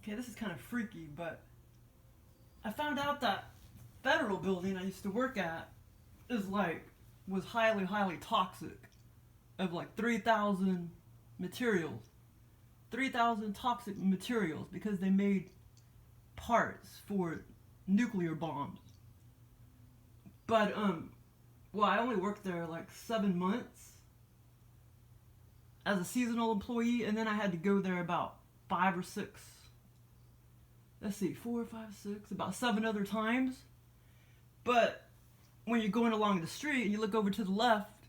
Okay, this is kind of freaky, but I found out that federal building I used to work at was highly, highly toxic. Of like 3,000 materials. 3,000 toxic materials because they made parts for nuclear bombs. But, well, I only worked there like 7 months as a seasonal employee, and then I had to go there about 5 or 6, let's see, 4, 5, 6, about 7 other times. But when you're going along the street and you look over to the left,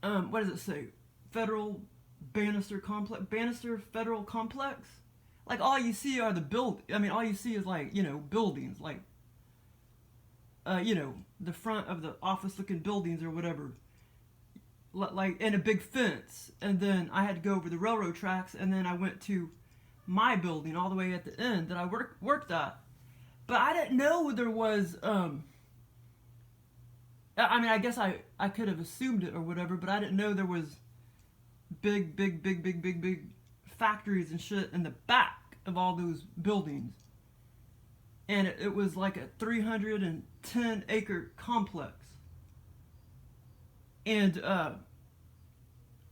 what does it say? Federal Bannister Complex, Bannister Federal Complex. Like all you see are all you see is like buildings, like the front of the office-looking buildings or whatever, like and a big fence. And then I had to go over the railroad tracks, and then I went to my building all the way at the end that I worked at. But I didn't know there was I guess I could have assumed it or whatever, but I didn't know there was big factories and shit in the back of all those buildings. And it was like a 310 acre complex. And,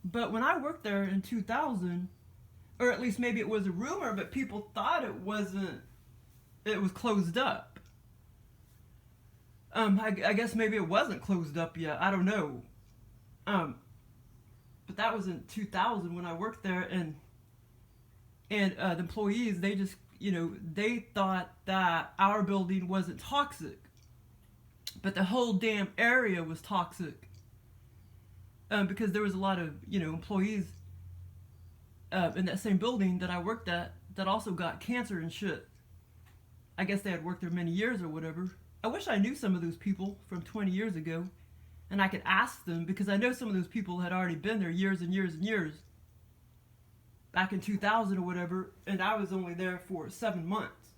but when I worked there in 2000, or at least maybe it was a rumor, but people thought it was closed up. I guess maybe it wasn't closed up yet. I don't know. But that was in 2000 when I worked there, and the employees, they just, they thought that our building wasn't toxic, but the whole damn area was toxic. Because there was a lot of, employees in that same building that I worked at that also got cancer and shit. I guess they had worked there many years or whatever. I wish I knew some of those people from 20 years ago, and I could ask them, because I know some of those people had already been there years and years and years, back in 2000 or whatever, and I was only there for 7 months.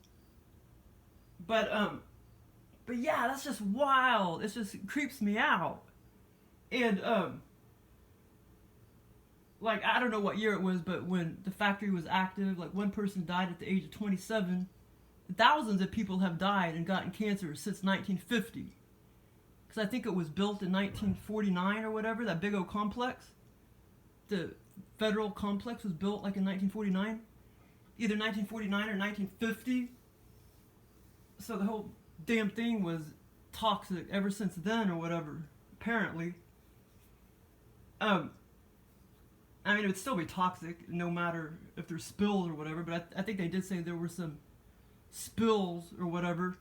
But yeah, that's just wild. It creeps me out. And, like, I don't know what year it was, but when the factory was active, like, one person died at the age of 27. Thousands of people have died and gotten cancer since 1950. Because I think it was built in 1949 or whatever, that big old complex. The federal complex was built like in 1949. Either 1949 or 1950. So the whole damn thing was toxic ever since then or whatever, apparently. I mean, it would still be toxic no matter if there's spills or whatever, but I think they did say there were some spills or whatever.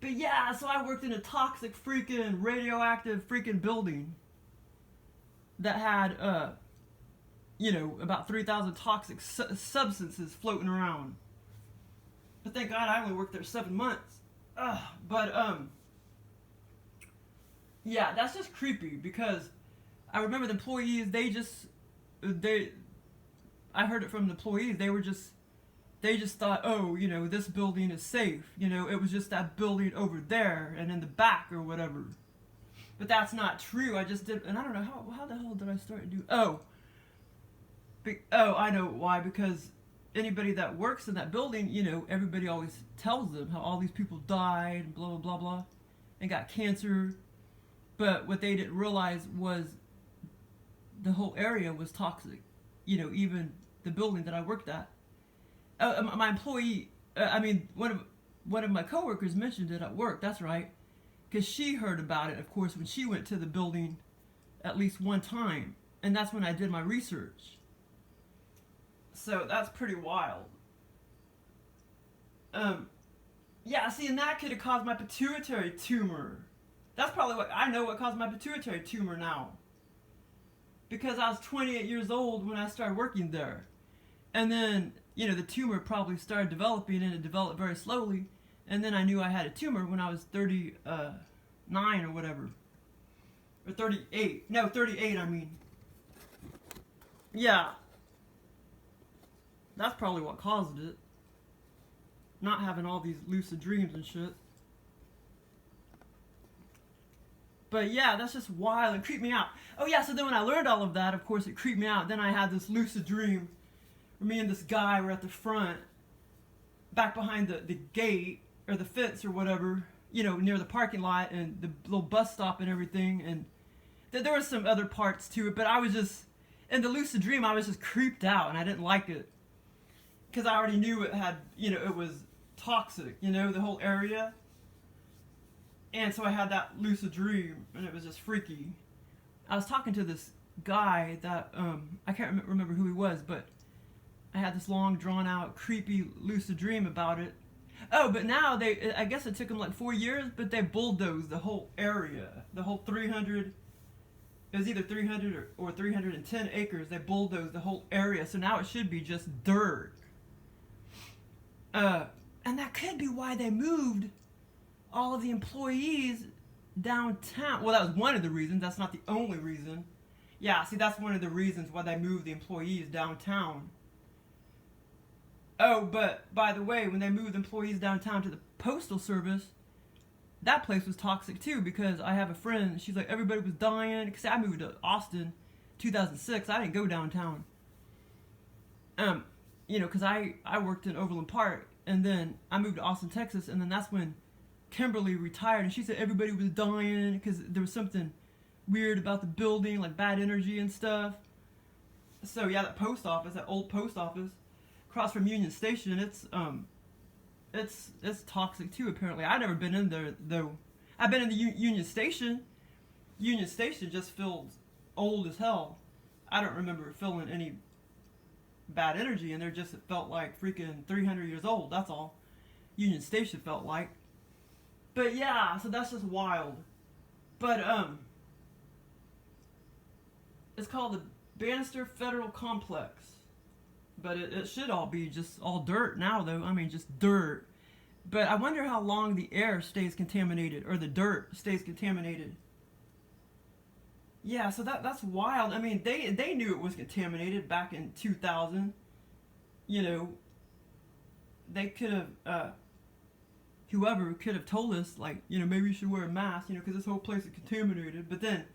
But yeah, so I worked in a toxic freaking radioactive freaking building that had about 3,000 toxic substances floating around. But thank God I only worked there 7 months. But yeah, that's just creepy, because I remember the employees, I heard it from the employees, they just thought, oh, this building is safe. It was just that building over there and in the back or whatever. But that's not true. I just did, and I don't know, how the hell did I start to do, I know why, because anybody that works in that building, everybody always tells them how all these people died and blah, blah, blah, blah, and got cancer. But what they didn't realize was the whole area was toxic. Even the building that I worked at. My employee, one of my coworkers mentioned it at work, that's right. Because she heard about it, of course, when she went to the building at least one time. And that's when I did my research. So that's pretty wild. Yeah, see, and that could have caused my pituitary tumor. That's probably what caused my pituitary tumor now. Because I was 28 years old when I started working there. And then, the tumor probably started developing, and it developed very slowly. And then I knew I had a tumor when I was 39 or whatever. Or 38. No, 38, I mean. Yeah. That's probably what caused it. Not having all these lucid dreams and shit. But yeah, that's just wild and creeped me out. Oh yeah, so then when I learned all of that, of course it creeped me out. Then I had this lucid dream me and this guy were at the front, back behind the gate or the fence or whatever, near the parking lot and the little bus stop and everything. And there were some other parts to it, but I was just, in the lucid dream, I was just creeped out and I didn't like it. Because I already knew it had, it was toxic, the whole area. And so I had that lucid dream and it was just freaky. I was talking to this guy that, I can't remember who he was, but I had this long, drawn-out, creepy, lucid dream about it. Oh, but now I guess it took them like 4 years, but they bulldozed the whole area. The whole 300, it was either 300 or 310 acres. They bulldozed the whole area, so now it should be just dirt. And that could be why they moved all of the employees downtown. Well, that was one of the reasons. That's not the only reason. Yeah, see, that's one of the reasons why they moved the employees downtown. Oh, but by the way, when they moved employees downtown to the postal service, that place was toxic too, because I have a friend, she's like, everybody was dying. Because I moved to Austin 2006. I didn't go downtown. Because I worked in Overland Park, and then I moved to Austin, Texas, and then that's when Kimberly retired, and she said everybody was dying because there was something weird about the building, like bad energy and stuff. So yeah, that post office, that old post office, across from Union Station, it's toxic too, apparently. I've never been in there, though. I've been in the Union Station. Union Station just feels old as hell. I don't remember feeling any bad energy in there, just it felt like freaking 300 years old, that's all. Union Station felt like. But yeah, so that's just wild. But, it's called the Bannister Fed.Complex. But it should all be just all dirt now, though. I mean, just dirt. But I wonder how long the air stays contaminated, or the dirt stays contaminated. Yeah, so that's wild. I mean, they knew it was contaminated back in 2000. They could have, whoever could have told us, like, maybe you should wear a mask, because this whole place is contaminated. But then,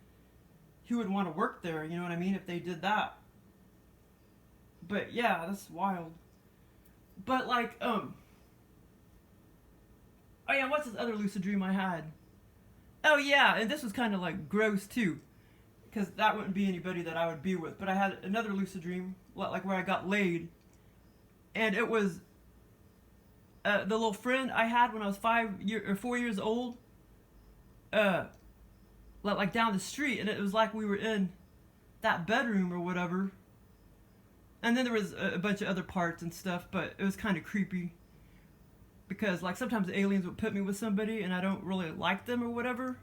who would want to work there, you know what I mean, if they did that? But yeah, that's wild. But like, oh yeah, what's this other lucid dream I had? Oh yeah, and this was kind of like gross too, because that wouldn't be anybody that I would be with. But I had another lucid dream, like where I got laid, and it was the little friend I had when I was 4 years old, like down the street, and it was like we were in that bedroom or whatever. And then there was a bunch of other parts and stuff, but it was kind of creepy. Because, like, sometimes aliens would put me with somebody and I don't really like them or whatever.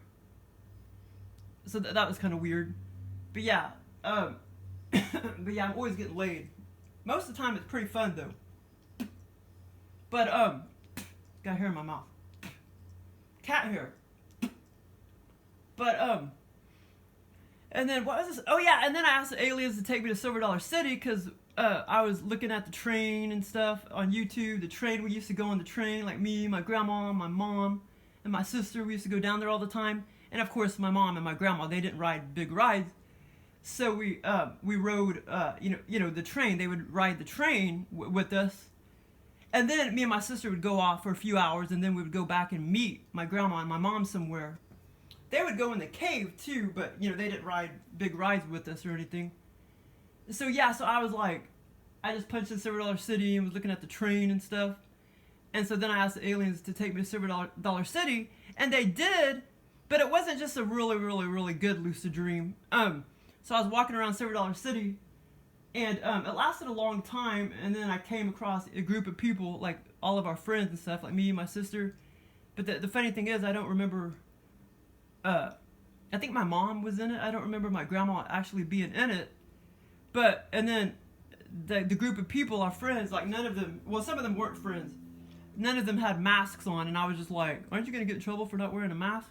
So that was kind of weird. But yeah, I'm always getting laid. Most of the time it's pretty fun, though. But, got hair in my mouth. Cat hair. But, and then, what was this? Oh yeah, and then I asked the aliens to take me to Silver Dollar City, because I was looking at the train and stuff on YouTube. The train, we used to go on the train, like me, my grandma, my mom, and my sister. We used to go down there all the time. And of course, my mom and my grandma, they didn't ride big rides. So we rode, the train. They would ride the train with us. And then me and my sister would go off for a few hours, and then we would go back and meet my grandma and my mom somewhere. They would go in the cave too, but they didn't ride big rides with us or anything. So yeah, so I was like, I just punched in Silver Dollar City and was looking at the train and stuff. And so then I asked the aliens to take me to Silver Dollar City, and they did, but it wasn't just a really, really, really good lucid dream. So I was walking around Silver Dollar City, and it lasted a long time, and then I came across a group of people, like all of our friends and stuff, like me and my sister. But the funny thing is, I don't remember, I think my mom was in it. I don't remember my grandma actually being in it. But, and then the group of people, our friends, like none of them, well, some of them weren't friends. None of them had masks on, and I was just like, aren't you going to get in trouble for not wearing a mask?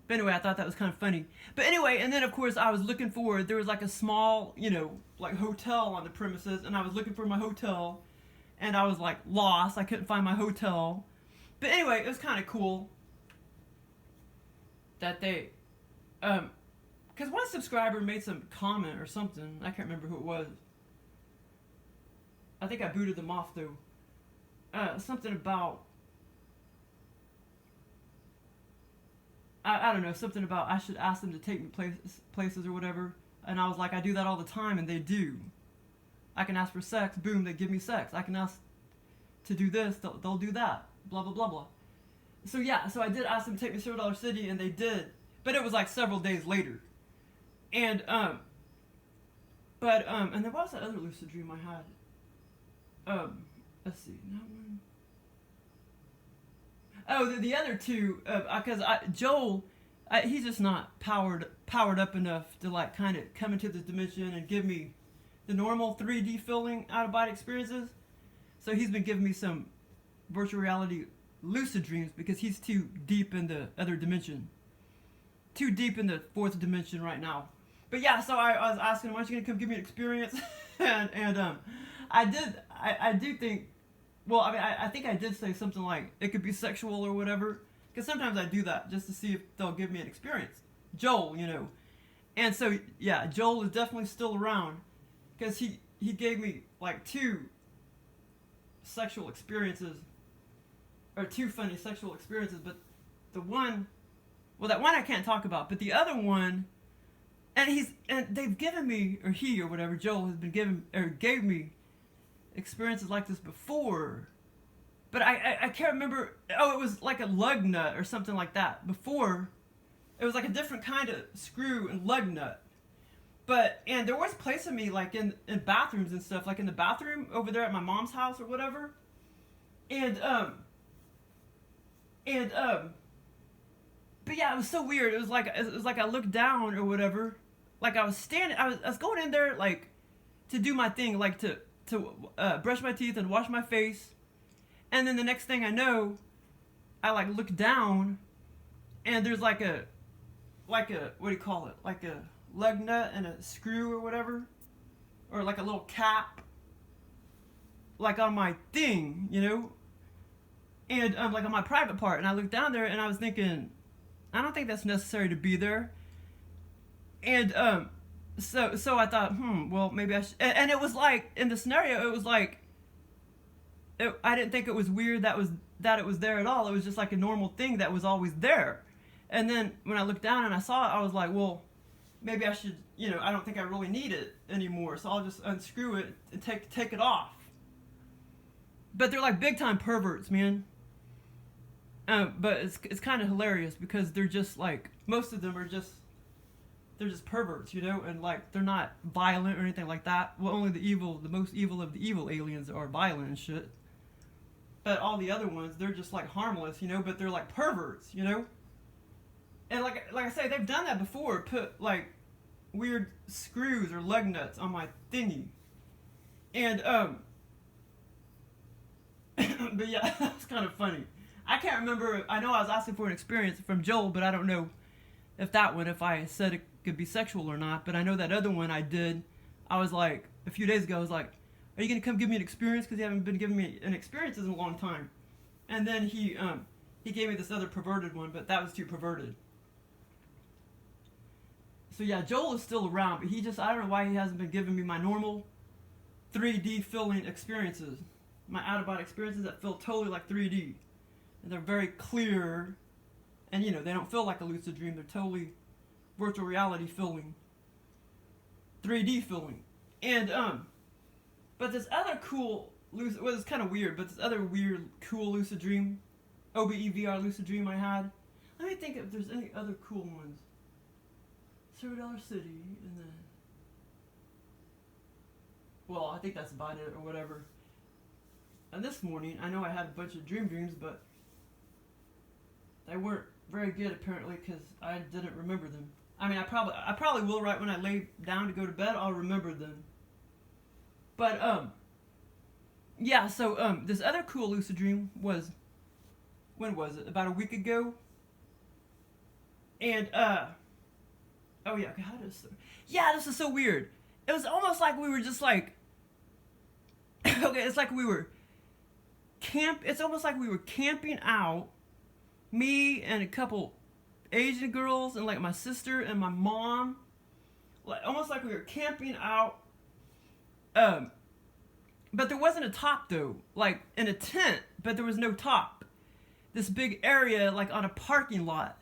But anyway, I thought that was kind of funny. But anyway, and then of course I was looking for, there was like a small, like hotel on the premises, and I was looking for my hotel, and I was like lost. I couldn't find my hotel. But anyway, it was kind of cool that they, because one subscriber made some comment or something. I can't remember who it was. I think I booted them off though. Something about I don't know, something about I should ask them to take me places or whatever. And I was like, I do that all the time, and they do. I can ask for sex, boom, they give me sex. I can ask to do this, they'll do that, blah blah blah blah. So yeah, so I did ask them to take me to $0 City, and they did, but it was like several days later. And and then what was that other lucid dream I had? Let's see, that one. Oh, the other two, because Joel, he's just not powered up enough to like kind of come into this dimension and give me the normal 3D feeling out of body experiences. So he's been giving me some virtual reality lucid dreams because he's too deep in the other dimension, too deep in the fourth dimension right now. But yeah, so I was asking him, "Aren't you gonna come give me an experience?" and I do think. Well, I mean, I think I did say something like it could be sexual or whatever, because sometimes I do that just to see if they'll give me an experience. Joel, you know. And so, yeah, Joel is definitely still around, because he gave me like 2 sexual experiences, or 2 funny sexual experiences, but the one, well, that one I can't talk about, but the other one, and they've given me, or he or whatever, Joel has been gave me experiences like this before, but I can't remember. Oh, it was like a lug nut or something like that. Before, it was like a different kind of screw and lug nut. And there was placing me like in bathrooms and stuff, like in the bathroom over there at my mom's house or whatever. But yeah, it was so weird. It was like I looked down or whatever, like I was standing. I was going in there like to do my thing, like to brush my teeth and wash my face, and then the next thing I know, I like look down, and there's like a what do you call it, like a lug nut and a screw or whatever, or like a little cap, like on my thing, you know, and like on my private part, and I looked down there and I was thinking, I don't think that's necessary to be there, and So I thought, well, maybe I should. And it was like, in the scenario, it was like, I didn't think it was weird that it was there at all. It was just like a normal thing that was always there. And then when I looked down and I saw it, I was like, well, maybe I should, you know, I don't think I really need it anymore. So I'll just unscrew it and take it off. But they're like big time perverts, man. But it's kind of hilarious because they're just like, most of them are just, they're just perverts, you know, and like they're not violent or anything like that. Well, only the most evil of the evil aliens are violent and shit. But all the other ones, they're just like harmless, you know, but they're like perverts, you know. And like I say, they've done that before, put like weird screws or lug nuts on my thingy. And but yeah, that's kind of funny. I can't remember. I know I was asking for an experience from Joel, but I don't know if that one, if I said it could be sexual or not. But I know that other one I did. I was like, a few days ago, I was like, are you going to come give me an experience? Because you haven't been giving me an experience in a long time. And then he gave me this other perverted one, but that was too perverted. So yeah, Joel is still around, but I don't know why he hasn't been giving me my normal 3D feeling experiences. My out-of-body experiences that feel totally like 3D. And they're very clear. And, you know, they don't feel like a lucid dream. They're totally virtual reality feeling. 3D feeling. And, but this other cool lucid, well, it's kind of weird, but this other weird, cool lucid dream, OBE VR lucid dream I had. Let me think if there's any other cool ones. $0 City, and then, well, I think that's about it, or whatever. And this morning, I know I had a bunch of dreams, but they weren't very good apparently because I didn't remember them. I mean, I probably will right when I lay down to go to bed. I'll remember them. But yeah. So this other cool lucid dream was, when was it? About a week ago. And oh yeah. Okay, how does? Yeah, this is so weird. It was almost like we were just like. Okay, it's like we were It's almost like we were camping out. Me and a couple Asian girls and like my sister and my mom, like almost like we were camping out but there wasn't a top though, like in a tent, but there was no top. This big area, like on a parking lot,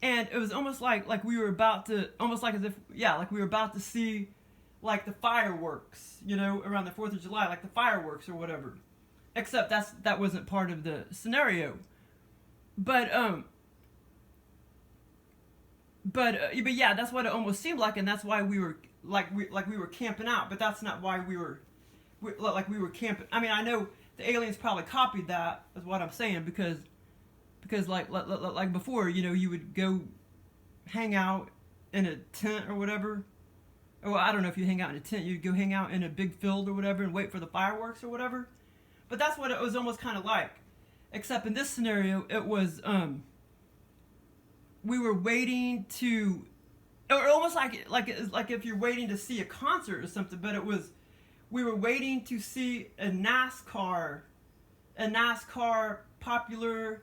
and it was almost like we were about to, almost like as if, yeah, like we were about to see, like the fireworks, you know, around the 4th of July, like the fireworks or whatever. Except that wasn't part of the scenario. But yeah, that's what it almost seemed like, and that's why we were we were camping out. But that's not why we were camping. I mean, I know the aliens probably copied that, is what I'm saying, because like before, you know, you would go hang out in a tent or whatever. Well, I don't know if you hang out in a tent. You'd go hang out in a big field or whatever and wait for the fireworks or whatever. But that's what it was almost kind of like. Except in this scenario, it was, we were waiting to, or almost like if you're waiting to see a concert or something, but it was, we were waiting to see a NASCAR popular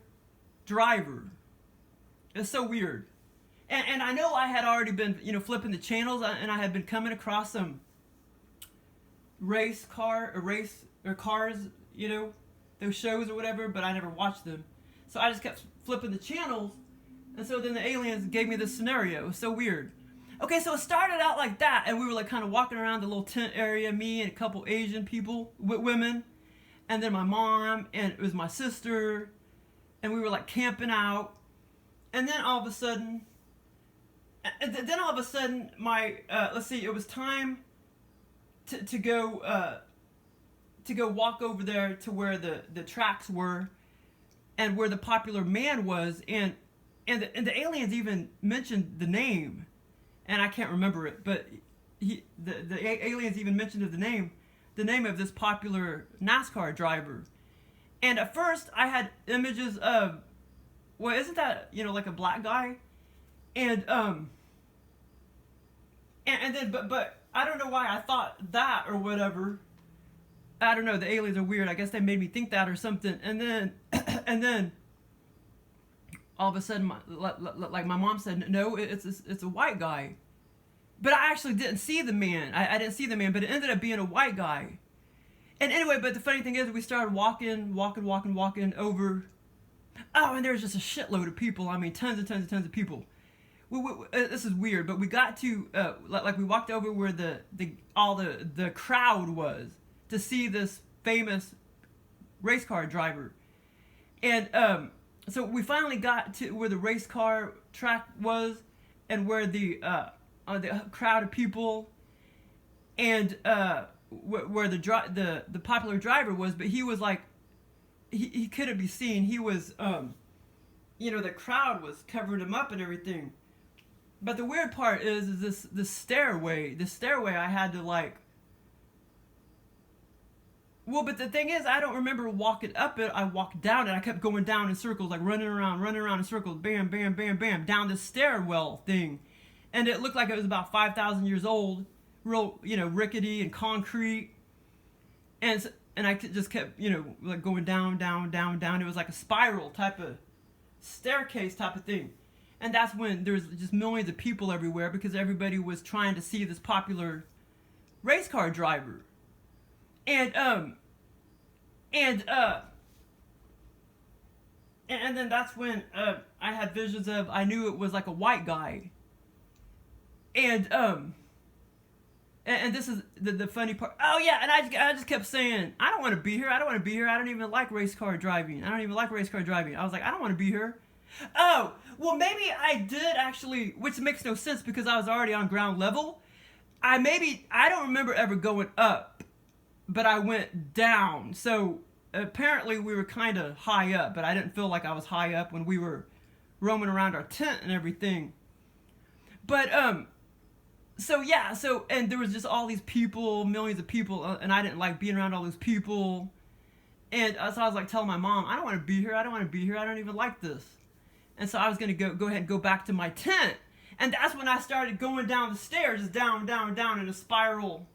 driver. It's so weird. And I know I had already been, you know, flipping the channels, and I had been coming across some race cars, you know, those shows or whatever, but I never watched them. So I just kept flipping the channels, and so then the aliens gave me this scenario. It was so weird. Okay, so it started out like that, and we were like kind of walking around the little tent area, me and a couple Asian people, women, and then my mom, and it was my sister, and we were like camping out, and then all of a sudden, my let's see, it was time to go walk over there to where the tracks were, and where the popular man was, and the aliens even mentioned the name, and I can't remember it, but the aliens even mentioned the name of this popular NASCAR driver. And at first I had images of, well, isn't that, you know, like a black guy? And then but I don't know why I thought that or whatever. I don't know, the aliens are weird. I guess they made me think that or something. And then all of a sudden, like my mom said, no, it's a white guy. But I actually didn't see the man. I didn't see the man, but it ended up being a white guy. And anyway, but the funny thing is, we started walking over. Oh, and there was just a shitload of people. I mean, tons of people. This is weird, but we got to like we walked over where the crowd was to see this famous race car driver, and so we finally got to where the race car track was, and where the crowd of people, and where the popular driver was, but he was like, he couldn't be seen. He was you know, the crowd was covering him up and everything. But the weird part is this stairway. The stairway I had to like. Well, but the thing is, I don't remember walking up it. I walked down it. I kept going down in circles, like running around in circles. Bam, bam, bam, bam, down this stairwell thing, and it looked like it was about 5,000 years old, real, you know, rickety and concrete, and I just kept, you know, like going down. It was like a spiral type of staircase type of thing. And that's when there was just millions of people everywhere, because everybody was trying to see this popular race car driver. And then that's when I had visions of, I knew it was like a white guy. And this is the funny part. Oh yeah, and I just kept saying, I don't want to be here. I don't even like race car driving. I was like, I don't want to be here. Oh, well, maybe I did actually, which makes no sense because I was already on ground level. I don't remember ever going up, but I went down. So apparently we were kind of high up, but I didn't feel like I was high up when we were roaming around our tent and everything. But and there was just all these people, millions of people, and I didn't like being around all those people. And so I was like telling my mom, I don't want to be here. I don't even like this. And so I was going to go ahead and go back to my tent. And that's when I started going down the stairs, just down in a spiral.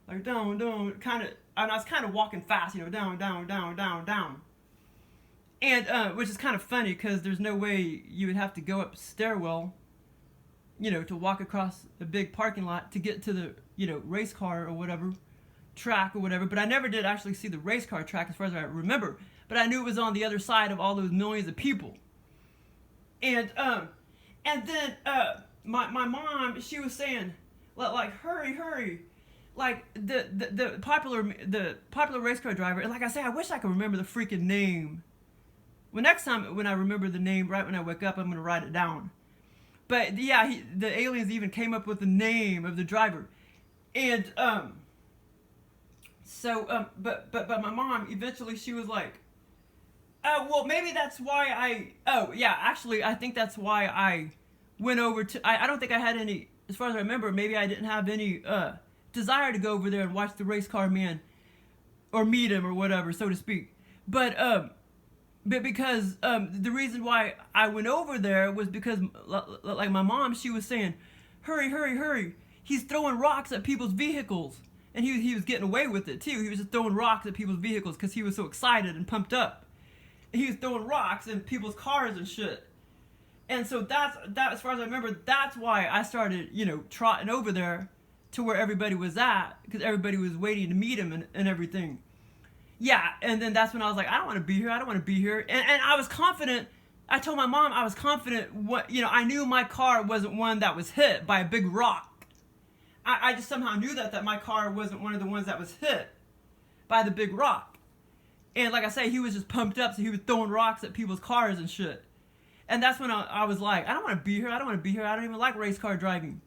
Like down, kind of, and I was kind of walking fast, you know, down. And, which is kind of funny because there's no way you would have to go up a stairwell, you know, to walk across a big parking lot to get to the, you know, race car or whatever. track or whatever, but I never did actually see the race car track as far as I remember. But I knew it was on the other side of all those millions of people. And then my mom, she was saying like hurry, like the popular race car driver. And like I say, I wish I could remember the freaking name. Well, next time when I remember the name, right when I wake up, I'm gonna write it down. But yeah, the aliens even came up with the name of the driver, and but my mom eventually, she was like, oh well, maybe that's why actually I think that's why I went over to. I don't think I had any, as far as I remember, maybe I didn't have any desire to go over there and watch the race car man or meet him or whatever, so to speak. But because the reason why I went over there was because, like my mom, she was saying, hurry, he's throwing rocks at people's vehicles. And he was getting away with it too. He was just throwing rocks at people's vehicles because he was so excited and pumped up. And he was throwing rocks in people's cars and shit. And so that, as far as I remember, that's why I started, trotting over there to where everybody was at, because everybody was waiting to meet him and everything. Yeah, and then that's when I was like, I don't want to be here. And I was confident. I told my mom I was confident. I knew my car wasn't one that was hit by a big rock. I just somehow knew that my car wasn't one of the ones that was hit by the big rock. And like I say, he was just pumped up, so he was throwing rocks at people's cars and shit. And that's when I was like, I don't want to be here. I don't even like race car driving.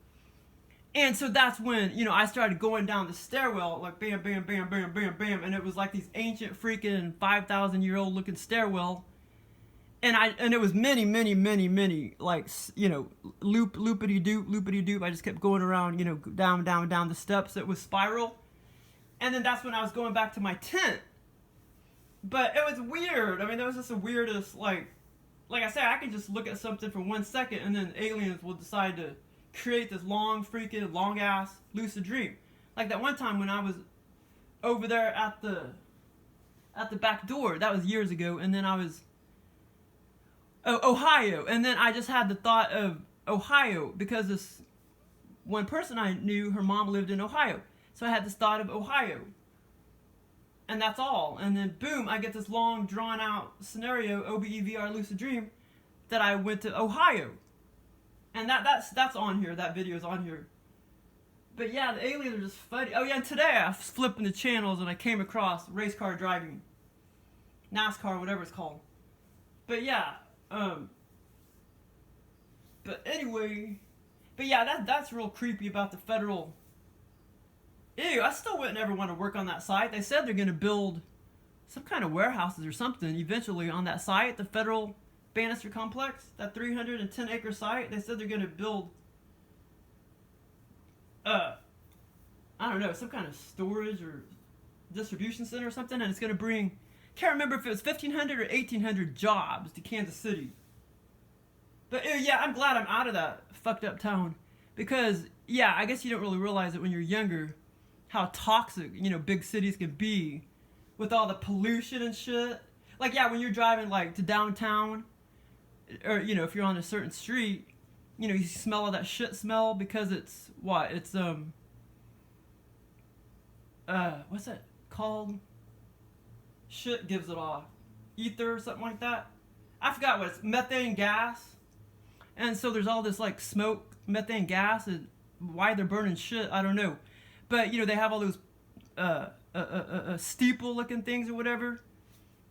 And so that's when, I started going down the stairwell, like bam, bam, bam, bam, bam, bam. And it was like these ancient freaking 5,000-year-old looking stairwell. And it was many, like, loopity doop. I just kept going around, down the steps. It was spiral. And then that's when I was going back to my tent. But it was weird. I mean, that was just the weirdest, like I said, I can just look at something for 1 second and then aliens will decide to create this long ass lucid dream. Like that one time when I was over there at the back door, that was years ago, and then I was Ohio, and then I just had the thought of Ohio because this one person I knew, her mom lived in Ohio, so I had this thought of Ohio, and that's all. And then boom, I get this long drawn out scenario, OBE VR lucid dream, that I went to Ohio. And that's on here. That video is on here. But yeah, the aliens are just funny. Oh yeah, and today I was flipping the channels and I came across race car driving, Nascar, whatever it's called. But yeah, but anyway, that's real creepy about the federal. Ew, I still wouldn't ever want to work on that site. They said they're gonna build some kind of warehouses or something eventually on that site, the federal Bannister complex, that 310 acre site. They said they're going to build I don't know, some kind of storage or distribution center or something, and it's going to bring, can't remember if it was 1,500 or 1,800 jobs to Kansas City. But yeah, I'm glad I'm out of that fucked up town, because yeah, I guess you don't really realize it when you're younger how toxic, big cities can be with all the pollution and shit. Like yeah, when you're driving like to downtown, or if you're on a certain street, you smell all that shit smell because it's what's that called? Shit gives it off, ether or something like that. I forgot what it's, methane gas. And so there's all this like smoke, methane gas, and why they're burning shit, I don't know. But they have all those steeple looking things or whatever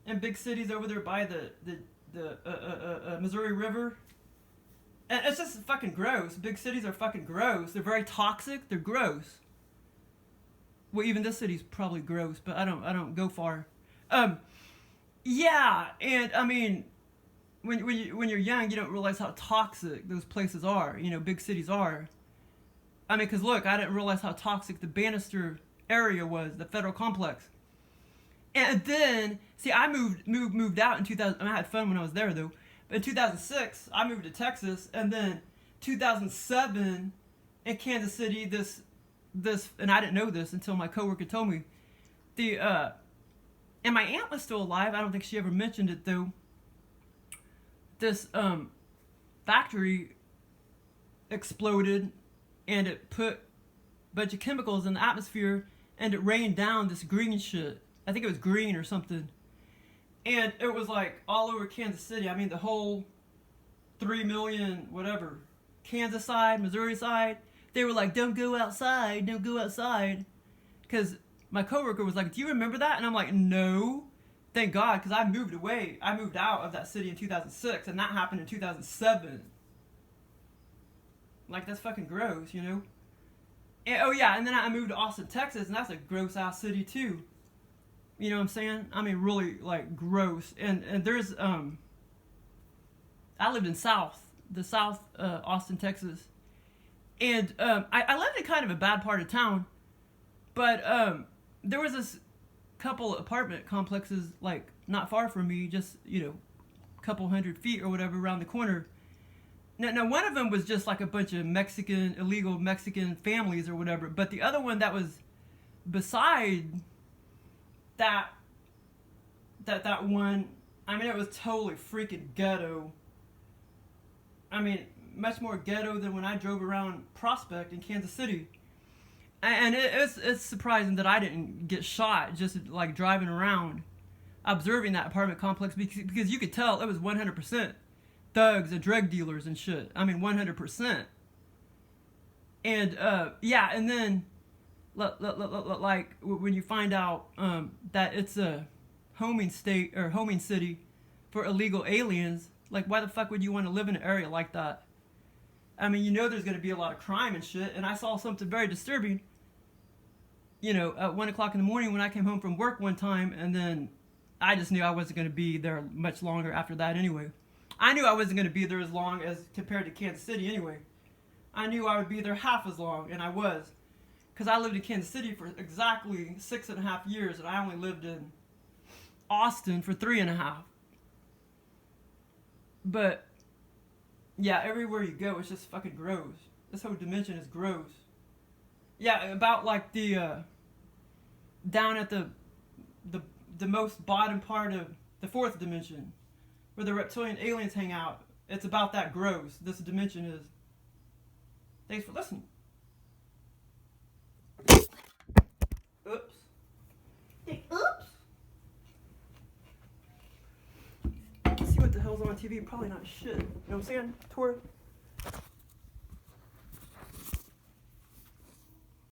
in big cities over there by the Missouri River. And it's just fucking gross. Big cities are fucking gross. They're very toxic. They're gross. Well, even this city's probably gross, but I don't go far. Yeah, and I mean, when you're young, you don't realize how toxic those places are. Big cities are. I mean, because look, I didn't realize how toxic the Bannister area was, the Fed.Complex. And then, see, I moved out in 2000. I had fun when I was there, though. But in 2006, I moved to Texas, and then 2007 in Kansas City, this, and I didn't know this until my coworker told me. And my aunt was still alive. I don't think she ever mentioned it, though. This factory exploded, and it put a bunch of chemicals in the atmosphere and it rained down this green shit. I think it was green or something. And it was like all over Kansas City. I mean, the whole 3 million, whatever, Kansas side, Missouri side, they were like, don't go outside, don't go outside. Because my coworker was like, do you remember that? And I'm like, no. Thank God, because I moved away. I moved out of that city in 2006, and that happened in 2007. Like, that's fucking gross, you know? And, oh, yeah, and then I moved to Austin, Texas, and that's a gross-ass city, too. You know what I'm saying? I mean, really, like, gross. And there's, I lived in the South, Austin, Texas. And I lived in kind of a bad part of town. But there was this couple apartment complexes, like, not far from me, just, you know, a couple 100 feet or whatever around the corner. Now, one of them was just like a bunch of illegal Mexican families or whatever. But the other one that was beside that one, I mean, it was totally freaking ghetto. I mean, much more ghetto than when I drove around Prospect in Kansas City. And it's surprising that I didn't get shot just like driving around, observing that apartment complex, because you could tell it was 100% thugs and drug dealers and shit. I mean, 100%. And yeah, and then like when you find out that it's a homing state or homing city for illegal aliens, like why the fuck would you want to live in an area like that? I mean, you know there's going to be a lot of crime and shit. And I saw something very disturbing, you know, at 1 o'clock in the morning when I came home from work one time, and then I just knew I wasn't going to be there much longer after that anyway. I knew I wasn't going to be there as long as compared to Kansas City anyway. I knew I would be there half as long, and I was. Because I lived in Kansas City for exactly 6.5 years, and I only lived in Austin for 3.5. But, yeah, everywhere you go, it's just fucking gross. This whole dimension is gross. Yeah, about like the, down at the most bottom part of the fourth dimension, where the reptilian aliens hang out. It's about that gross. This dimension is. Thanks for listening. Oops. Hey, oops. Let's see what the hell's on TV. Probably not shit. You know what I'm saying? Tori?